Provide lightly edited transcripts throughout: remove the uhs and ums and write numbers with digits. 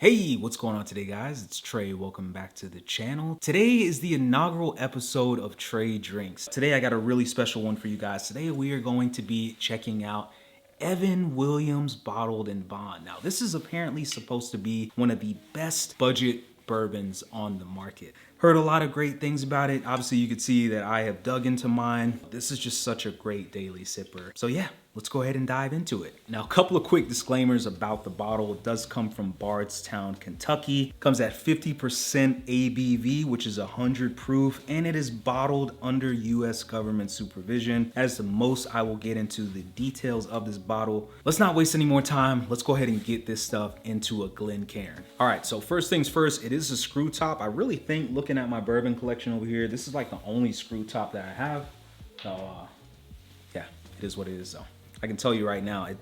Hey, what's going on today, guys? It's Trey. Welcome back to the channel. Today is the inaugural episode of Trey Drinks. Today I got a really special one for you guys. Today we are going to be checking out Evan Williams Bottled in Bond. Now, this is apparently supposed to be one of the best budget bourbons on the market. Heard a lot of great things about it. Obviously, you could see that I have dug into mine. This is just such a great daily sipper. So yeah, let's go ahead and dive into it. Now, a couple of quick disclaimers about the bottle. It does come from Bardstown, Kentucky. Comes at 50% ABV, which is 100 proof, and it is bottled under US government supervision. That is the most I will get into the details of this bottle. Let's not waste any more time. Let's go ahead and get this stuff into a Glencairn. All right, so first things first, it is a screw top. I really think, looking at my bourbon collection over here, this is like the only screw top that I have. So yeah, it is what it is though. I can tell you right now, it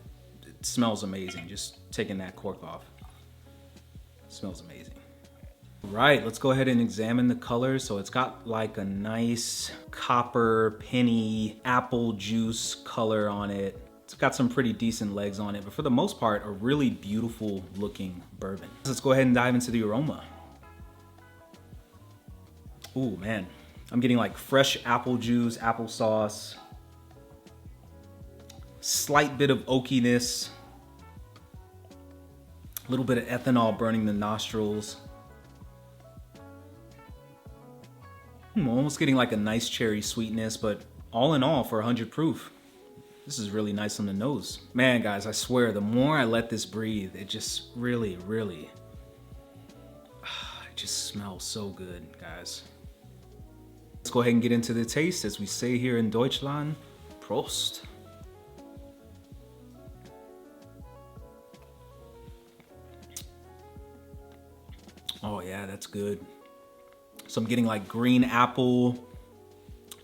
smells amazing. Just taking that cork off. It smells amazing. Right, let's go ahead and examine the color. So it's got like a nice copper, penny, apple juice color on it. It's got some pretty decent legs on it, but for the most part, a really beautiful looking bourbon. Let's go ahead and dive into the aroma. Ooh, man. I'm getting like fresh apple juice, applesauce. Slight bit of oakiness, a little bit of ethanol burning the nostrils. I'm almost getting like a nice cherry sweetness, but all in all, for 100 proof, this is really nice on the nose. Man, guys, I swear, the more I let this breathe, it just really, it just smells so good, guys. Let's go ahead and get into the taste. As we say here in Deutschland, Prost. Oh yeah, that's good. So I'm getting like green apple,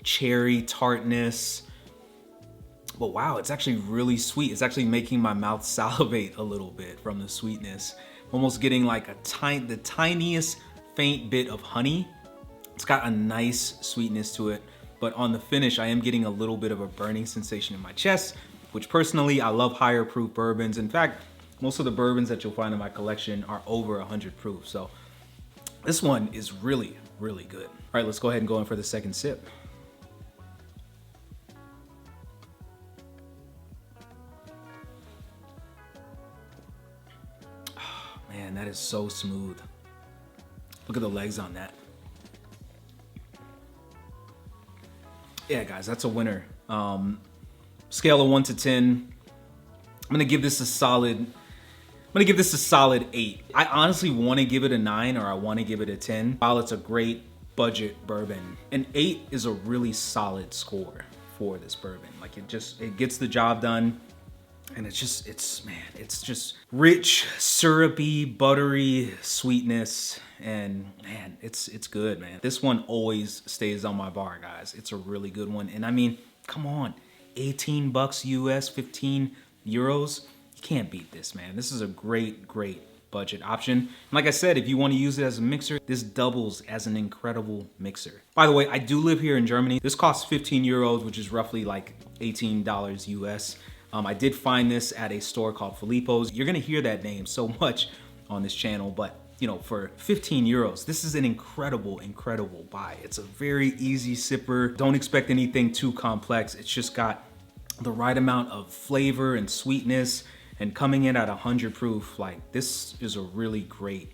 cherry tartness. But wow, it's actually really sweet. It's actually making my mouth salivate a little bit from the sweetness. Almost getting like the tiniest faint bit of honey. It's got a nice sweetness to it. But on the finish, I am getting a little bit of a burning sensation in my chest, which personally, I love higher proof bourbons. In fact, most of the bourbons that you'll find in my collection are over 100 proof. So this one is really, really good. All right, let's go ahead and go in for the second sip. Oh, man, that is so smooth. Look at the legs on that. Yeah, guys, that's a winner. Scale of 1 to 10. I'm gonna give this a solid 8. I honestly want to give it a 9, or I want to give it a 10. While it's a great budget bourbon, an 8 is a really solid score for this bourbon. Like it gets the job done, and it's just rich, syrupy, buttery sweetness, and man, it's good, man. This one always stays on my bar, guys. It's a really good one, and I mean, come on, 18 bucks US, 15 euros. Can't beat this, man. This is a great budget option. And like I said, if you want to use it as a mixer, this doubles as an incredible mixer. By the way, I do live here in Germany. This costs 15 euros, which is roughly like $18 US. I did find this at a store called Filippo's. You're gonna hear that name so much on this channel, but you know, for 15 euros, this is an incredible buy. It's a very easy sipper. Don't expect anything too complex. It's just got the right amount of flavor and sweetness. And coming in at 100 proof, like this is a really great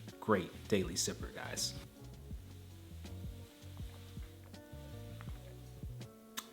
daily sipper, guys.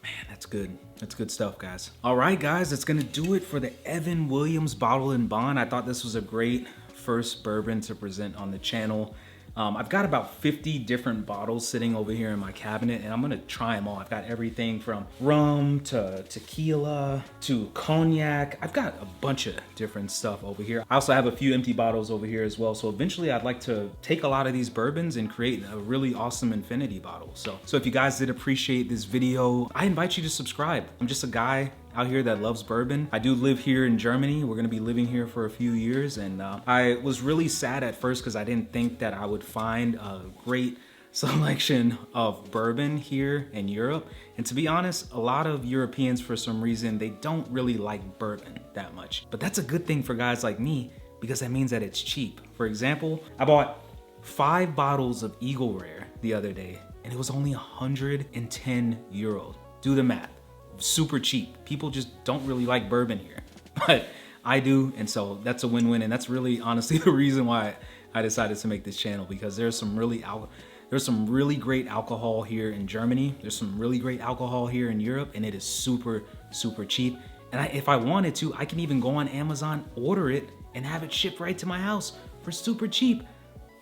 Man, that's good. That's good stuff, guys. All right, guys, that's gonna do it for the Evan Williams Bottled in Bond. I thought this was a great first bourbon to present on the channel. I've got about 50 different bottles sitting over here in my cabinet, and I'm gonna try them all. I've got everything from rum to tequila to cognac. I've got a bunch of different stuff over here. I also have a few empty bottles over here as well. So eventually I'd like to take a lot of these bourbons and create a really awesome infinity bottle. So if you guys did appreciate this video, I invite you to subscribe. I'm just a guy out here that loves bourbon. I do live here in Germany. We're gonna be living here for a few years, and I was really sad at first because I didn't think that I would find a great selection of bourbon here in Europe. And to be honest, a lot of Europeans, for some reason, they don't really like bourbon that much. But that's a good thing for guys like me, because that means that it's cheap. For example, I bought 5 bottles of Eagle Rare the other day, and it was only 110 euros. Do the math. Super cheap. People just don't really like bourbon here, but I do, and so that's a win-win, and that's really honestly the reason why I decided to make this channel, because there's some really great alcohol here in Germany. There's some really great alcohol here in Europe, and it is super, super cheap. And if I wanted to, I can even go on Amazon, order it, and have it shipped right to my house for super cheap.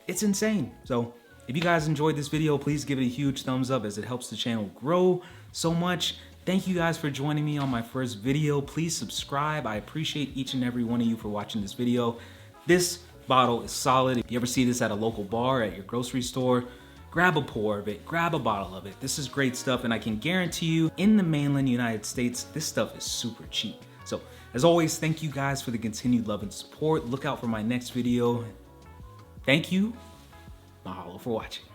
It's insane. So if you guys enjoyed this video, please give it a huge thumbs up, as it helps the channel grow so much. Thank you guys for joining me on my first video. Please subscribe. I appreciate each and every one of you for watching this video. This bottle is solid. If you ever see this at a local bar, at your grocery store, grab a pour of it, grab a bottle of it. This is great stuff, and I can guarantee you, in the mainland United States, this stuff is super cheap. So, as always, thank you guys for the continued love and support. Look out for my next video. Thank you. Mahalo for watching.